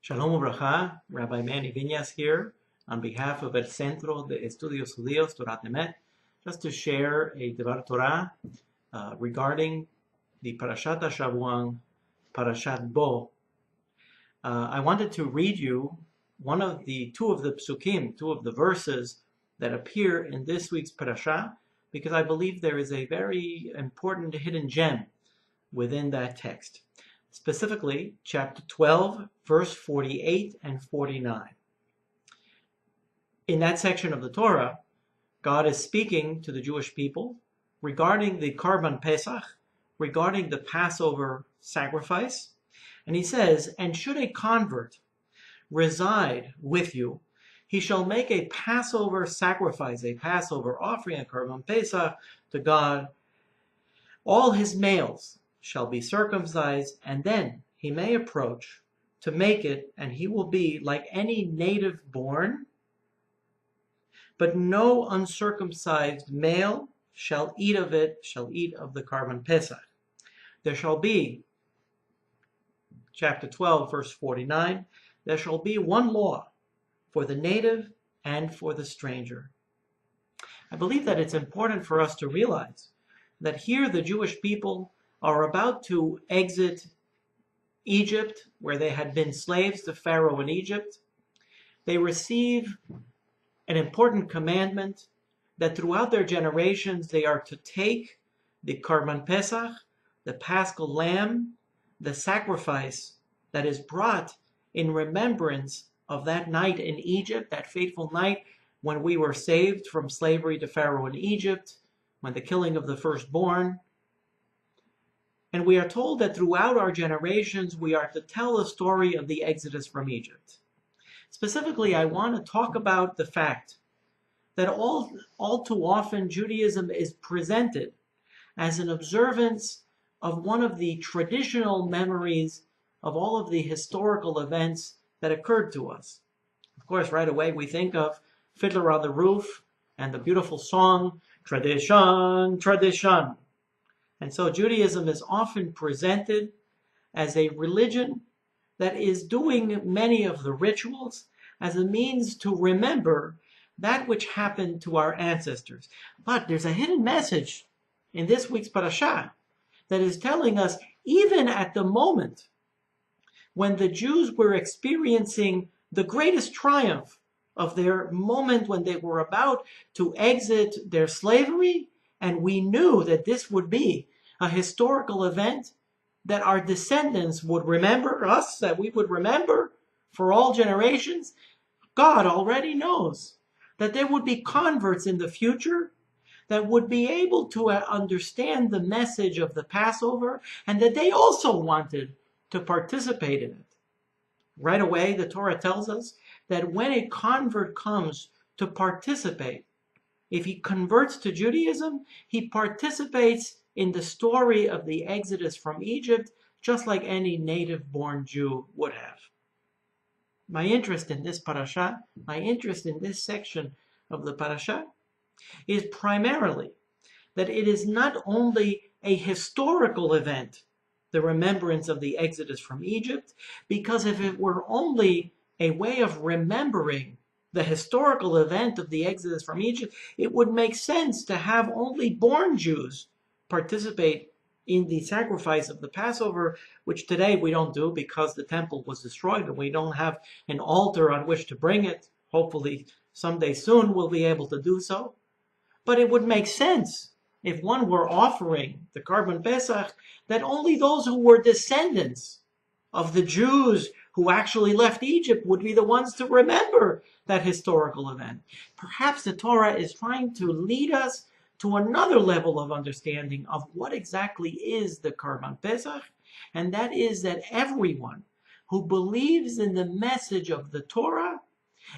Shalom Ubracha, Rabbi Manny here on behalf of El Centro de Estudios Judíos Torah Temet, just to share a Devar Torah regarding the Perashat Hashavuang, Perashat Bo. I wanted to read you two of the psukim, two of the verses that appear in this week's Perashat, because I believe there is a very important hidden gem within that text. Specifically, chapter 12, verse 48 and 49. In that section of the Torah, God is speaking to the Jewish people regarding the Karban Pesach, regarding the Passover sacrifice. And he says, "And should a convert reside with you, he shall make a Passover sacrifice, a Passover offering, a Karban Pesach to God. All his males shall be circumcised, and then he may approach to make it, and he will be like any native born, but no uncircumcised male shall eat of it, shall eat of the Karban Pesach. There shall be," chapter 12, verse 49, "there shall be one law for the native and for the stranger." I believe that it's important for us to realize that here the Jewish people are about to exit Egypt, where they had been slaves to Pharaoh in Egypt. They receive an important commandment that throughout their generations they are to take the Karban Pesach, the Paschal Lamb, the sacrifice that is brought in remembrance of that night in Egypt, that fateful night when we were saved from slavery to Pharaoh in Egypt, when the killing of the firstborn. And we are told that throughout our generations, we are to tell the story of the Exodus from Egypt. Specifically, I want to talk about the fact that all too often Judaism is presented as an observance of one of the traditional memories of all of the historical events that occurred to us. Of course, right away we think of Fiddler on the Roof and the beautiful song, "Tradition, Tradition." And so Judaism is often presented as a religion that is doing many of the rituals as a means to remember that which happened to our ancestors. But there's a hidden message in this week's parasha that is telling us, even at the moment when the Jews were experiencing the greatest triumph of their moment, when they were about to exit their slavery, and we knew that this would be a historical event that our descendants would remember us, that we would remember for all generations, God already knows that there would be converts in the future that would be able to understand the message of the Passover, and that they also wanted to participate in it. Right away, the Torah tells us that when a convert comes to participate, if he converts to Judaism, he participates in the story of the Exodus from Egypt, just like any native-born Jew would have. My interest in this parasha, my interest in this section of the parasha, is primarily that it is not only a historical event, the remembrance of the Exodus from Egypt, because if it were only a way of remembering the historical event of the Exodus from Egypt, it would make sense to have only born Jews participate in the sacrifice of the Passover, which today we don't do because the temple was destroyed and we don't have an altar on which to bring it. Hopefully someday soon we'll be able to do so. But it would make sense if one were offering the Karban Pesach that only those who were descendants of the Jews who actually left Egypt would be the ones to remember that historical event. Perhaps the Torah is trying to lead us to another level of understanding of what exactly is the Karban Pesach, and that is that everyone who believes in the message of the Torah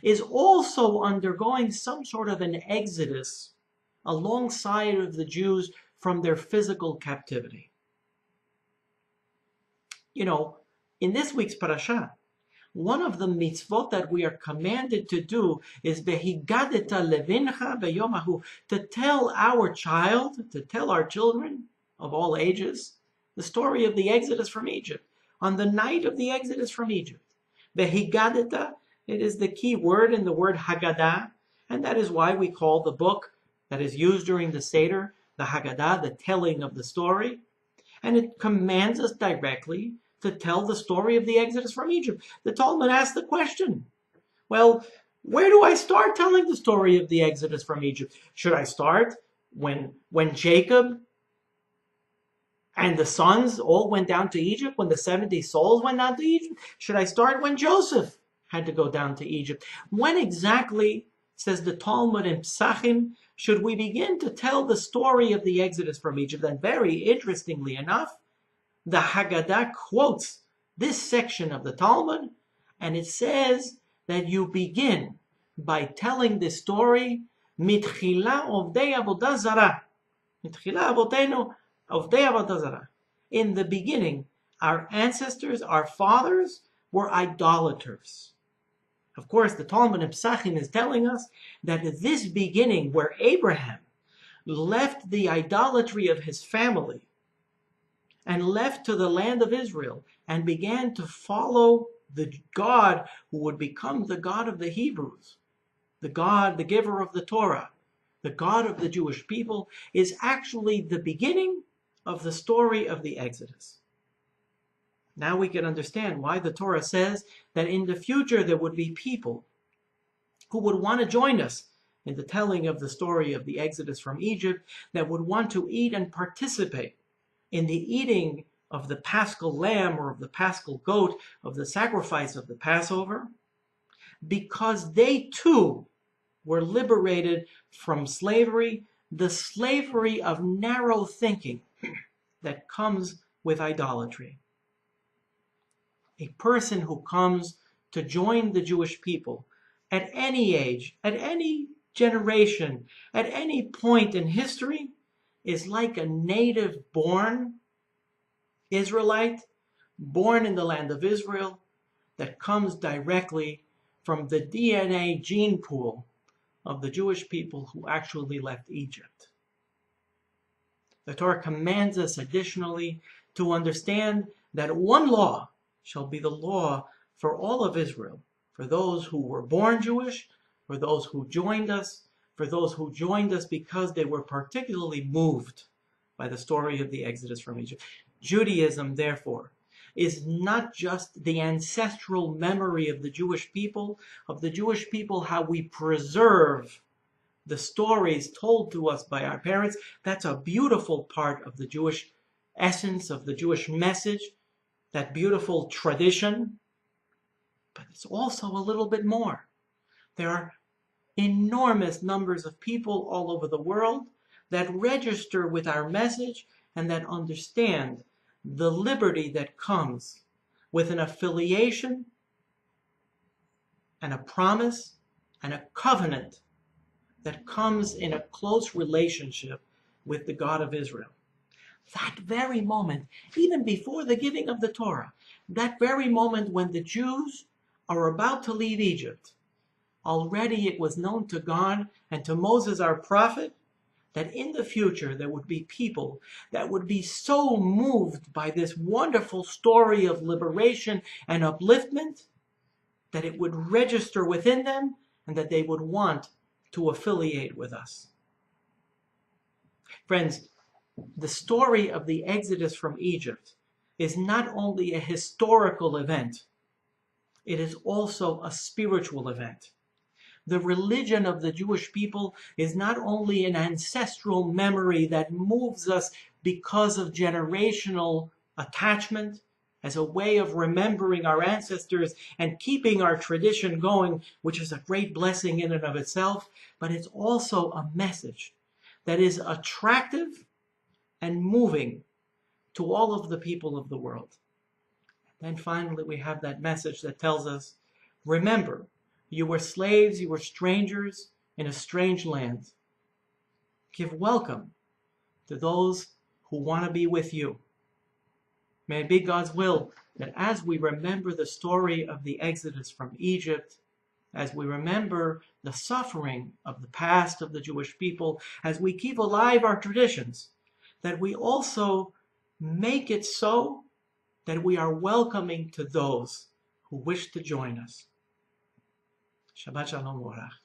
is also undergoing some sort of an exodus alongside of the Jews from their physical captivity. You know, in this week's parasha, one of the mitzvot that we are commanded to do is "Vehigadeta levincha beyomahu," to tell our child, to tell our children of all ages, the story of the Exodus from Egypt, on the night of the Exodus from Egypt. Vehigadeta, it is the key word in the word Haggadah, and that is why we call the book that is used during the Seder the Haggadah, the telling of the story. And it commands us directly to tell the story of the Exodus from Egypt. The Talmud asks the question, well, where do I start telling the story of the Exodus from Egypt? Should I start when Jacob and the sons all went down to Egypt, when the 70 souls went down to Egypt? Should I start when Joseph had to go down to Egypt? When exactly, says the Talmud in Psachim, should we begin to tell the story of the Exodus from Egypt? And very interestingly enough, the Haggadah quotes this section of the Talmud, and it says that you begin by telling the story mitchila ovdei avodah zarah. Mitchila avotenu ovdei avodah zarah. In the beginning, our ancestors, our fathers, were idolaters. Of course, the Talmud in Psachim is telling us that this beginning where Abraham left the idolatry of his family and left to the land of Israel and began to follow the God who would become the God of the Hebrews, the God, the giver of the Torah, the God of the Jewish people, is actually the beginning of the story of the Exodus. Now we can understand why the Torah says that in the future there would be people who would want to join us in the telling of the story of the Exodus from Egypt, that would want to eat and participate in the eating of the paschal lamb or of the paschal goat, of the sacrifice of the Passover, because they too were liberated from slavery, the slavery of narrow thinking that comes with idolatry. A person who comes to join the Jewish people at any age, at any generation, at any point in history, is like a native-born Israelite, born in the land of Israel, that comes directly from the DNA gene pool of the Jewish people who actually left Egypt. The Torah commands us additionally to understand that one law shall be the law for all of Israel, for those who were born Jewish, for those who joined us, for those who joined us because they were particularly moved by the story of the Exodus from Egypt. Judaism, therefore, is not just the ancestral memory of the Jewish people, how we preserve the stories told to us by our parents. That's a beautiful part of the Jewish essence, of the Jewish message, that beautiful tradition. But it's also a little bit more. There are enormous numbers of people all over the world that register with our message and that understand the liberty that comes with an affiliation and a promise and a covenant that comes in a close relationship with the God of Israel. That very moment, even before the giving of the Torah, that very moment when the Jews are about to leave Egypt, already it was known to God and to Moses our prophet that in the future there would be people that would be so moved by this wonderful story of liberation and upliftment that it would register within them and that they would want to affiliate with us. Friends, the story of the Exodus from Egypt is not only a historical event, it is also a spiritual event. The religion of the Jewish people is not only an ancestral memory that moves us because of generational attachment, as a way of remembering our ancestors and keeping our tradition going, which is a great blessing in and of itself, but it's also a message that is attractive and moving to all of the people of the world. Then finally we have that message that tells us, remember, you were slaves, you were strangers in a strange land. Give welcome to those who want to be with you. May it be God's will that as we remember the story of the Exodus from Egypt, as we remember the suffering of the past of the Jewish people, as we keep alive our traditions, that we also make it so that we are welcoming to those who wish to join us. Shabbat Shalom Orach.